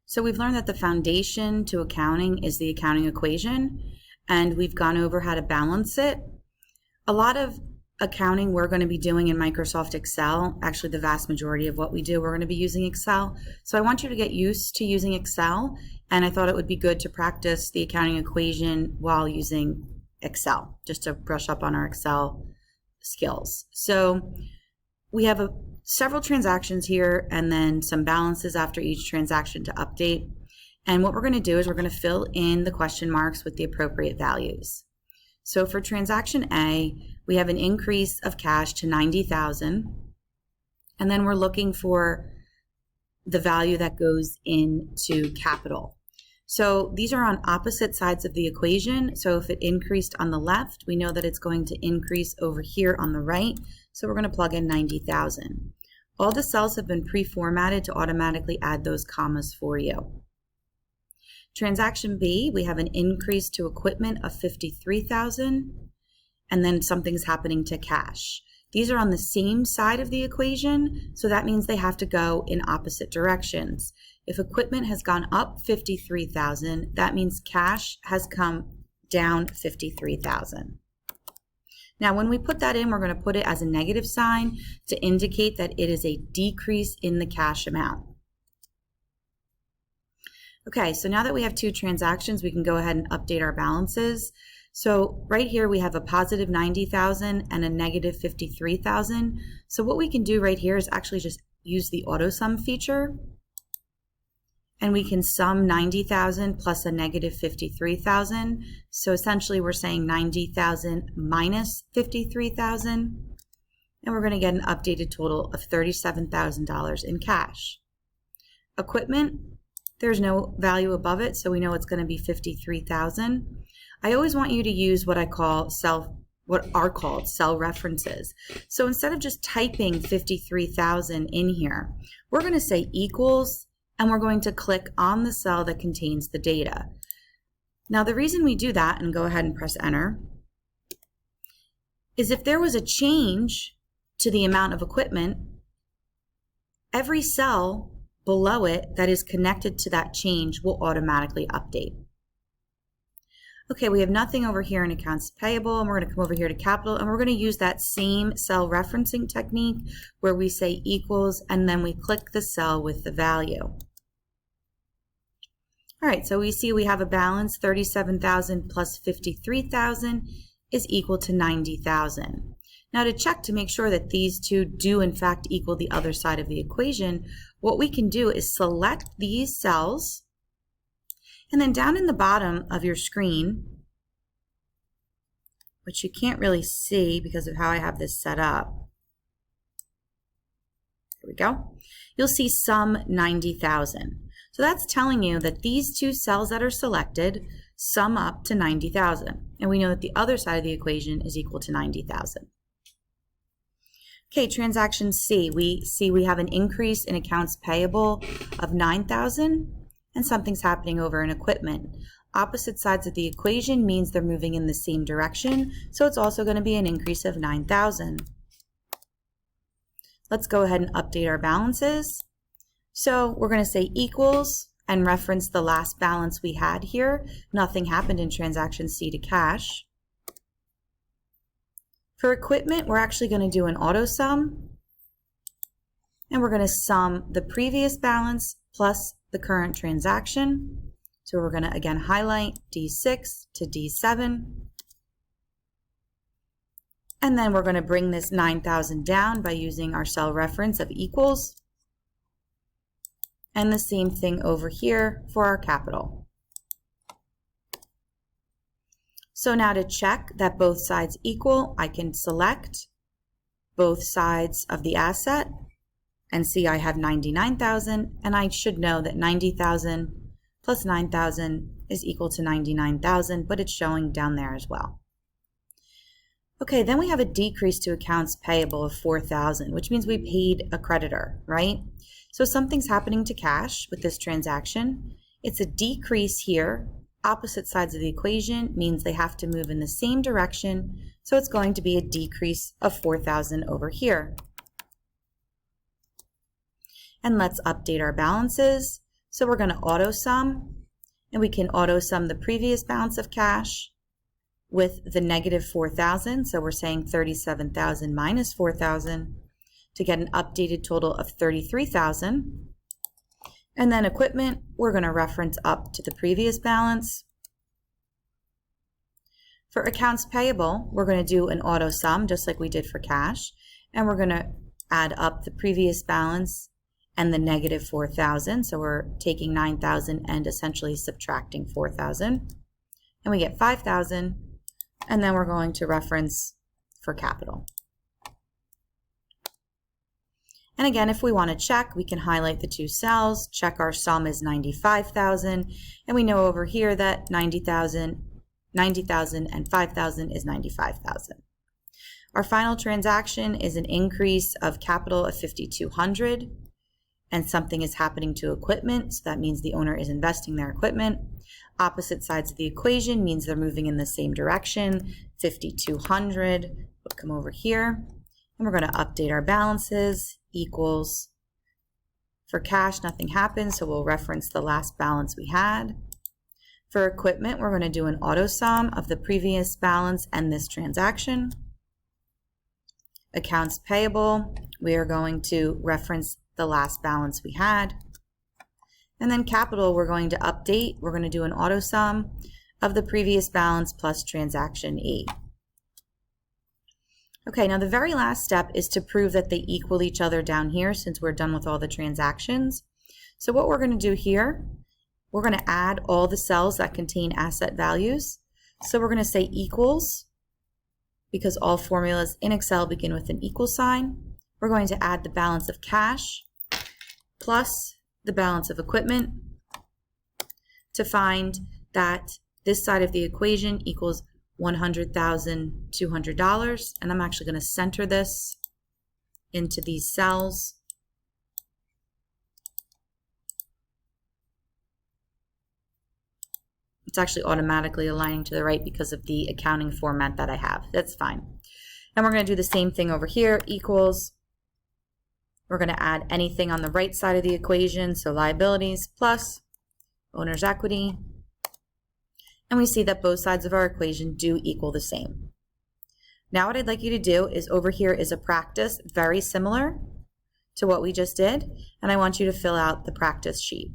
So we've learned that the foundation to accounting is the accounting equation, and we've gone over how to balance it. A lot of accounting we're going to be doing in Microsoft Excel. Actually, the vast majority of what we do, we're going to be using Excel. So I want you to get used to using Excel, and I thought it would be good to practice the accounting equation while using Excel, just to brush up on our Excel skills. So we have several transactions here and then some balances after each transaction to update. And what we're going to do is we're going to fill in the question marks with the appropriate values. So for transaction A, we have an increase of cash to $90,000, and then we're looking for the value that goes into capital. So these are on opposite sides of the equation. So if it increased on the left, we know that it's going to increase over here on the right. So we're going to plug in 90,000. All the cells have been pre-formatted to automatically add those commas for you. Transaction B, we have an increase to equipment of 53,000, and then something's happening to cash. These are on the same side of the equation, so that means they have to go in opposite directions. If equipment has gone up 53,000, that means cash has come down 53,000. Now, when we put that in, we're going to put it as a negative sign to indicate that it is a decrease in the cash amount. Okay, so now that we have two transactions, we can go ahead and update our balances. So right here, we have a positive 90,000 and a negative 53,000. So what we can do right here is actually just use the auto sum feature. And we can sum 90,000 plus a negative 53,000. So essentially we're saying 90,000 minus 53,000. And we're going to get an updated total of $37,000 in cash. Equipment, there's no value above it, so we know it's going to be 53,000. I always want you to use what are called cell references. So instead of just typing 53,000 in here, we're going to say equals, and we're going to click on the cell that contains the data. Now, the reason we do that, and go ahead and press enter, is if there was a change to the amount of equipment, every cell below it that is connected to that change will automatically update. Okay, we have nothing over here in accounts payable, and we're going to come over here to capital, and we're going to use that same cell referencing technique where we say equals, and then we click the cell with the value. All right, so we see we have a balance, 37,000 plus 53,000 is equal to 90,000. Now, to check to make sure that these two do in fact equal the other side of the equation, what we can do is select these cells, and then down in the bottom of your screen, which you can't really see because of how I have this set up, here we go, you'll see sum 90,000. So that's telling you that these two cells that are selected sum up to 90,000. And we know that the other side of the equation is equal to 90,000. Okay, transaction C, we see we have an increase in accounts payable of 9,000, and something's happening over in equipment. Opposite sides of the equation means they're moving in the same direction, so it's also going to be an increase of 9,000. Let's go ahead and update our balances. So we're going to say equals and reference the last balance we had here. Nothing happened in transaction C to cash. For equipment, we're actually going to do an auto sum, and we're going to sum the previous balance plus the current transaction. So we're going to again highlight D6 to D7, and then we're going to bring this 9,000 down by using our cell reference of equals, and the same thing over here for our capital. So now to check that both sides equal, I can select both sides of the asset and see I have 99,000, and I should know that 90,000 plus 9,000 is equal to 99,000, but it's showing down there as well. Okay, then we have a decrease to accounts payable of 4,000, which means we paid a creditor, right? So something's happening to cash with this transaction. It's a decrease here. Opposite sides of the equation means they have to move in the same direction, so it's going to be a decrease of 4,000 over here. And let's update our balances. So we're going to auto sum, and we can auto sum the previous balance of cash with the negative 4,000. So we're saying 37,000 minus 4,000 to get an updated total of 33,000. And then equipment, we're going to reference up to the previous balance. For accounts payable, we're going to do an auto sum just like we did for cash. And we're going to add up the previous balance and the negative 4,000. So we're taking 9,000 and essentially subtracting 4,000. And we get 5,000. And then we're going to reference for capital. And again, if we want to check, we can highlight the two cells, check our sum is 95,000, and we know over here that 90,000 and 5,000 is 95,000. Our final transaction is an increase of capital of 5,200, and something is happening to equipment, so that means the owner is investing their equipment. Opposite sides of the equation means they're moving in the same direction. 5,200 will come over here, and we're going to update our balances. Equals, for cash, nothing happens, so we'll reference the last balance we had. For equipment, we're going to do an auto sum of the previous balance and this transaction. Accounts payable, we are going to reference the last balance we had. And then capital, we're going to update. We're going to do an auto sum of the previous balance plus transaction E. Okay, now the very last step is to prove that they equal each other down here since we're done with all the transactions. So what we're going to do here, we're going to add all the cells that contain asset values. So we're going to say equals, because all formulas in Excel begin with an equal sign. We're going to add the balance of cash plus the balance of equipment to find that this side of the equation equals $100,200, and I'm actually going to center this into these cells. It's actually automatically aligning to the right because of the accounting format that I have. That's fine. And we're going to do the same thing over here, equals. We're going to add anything on the right side of the equation, so liabilities plus owner's equity. And we see that both sides of our equation do equal the same. Now what I'd like you to do is over here is a practice very similar to what we just did, and I want you to fill out the practice sheet.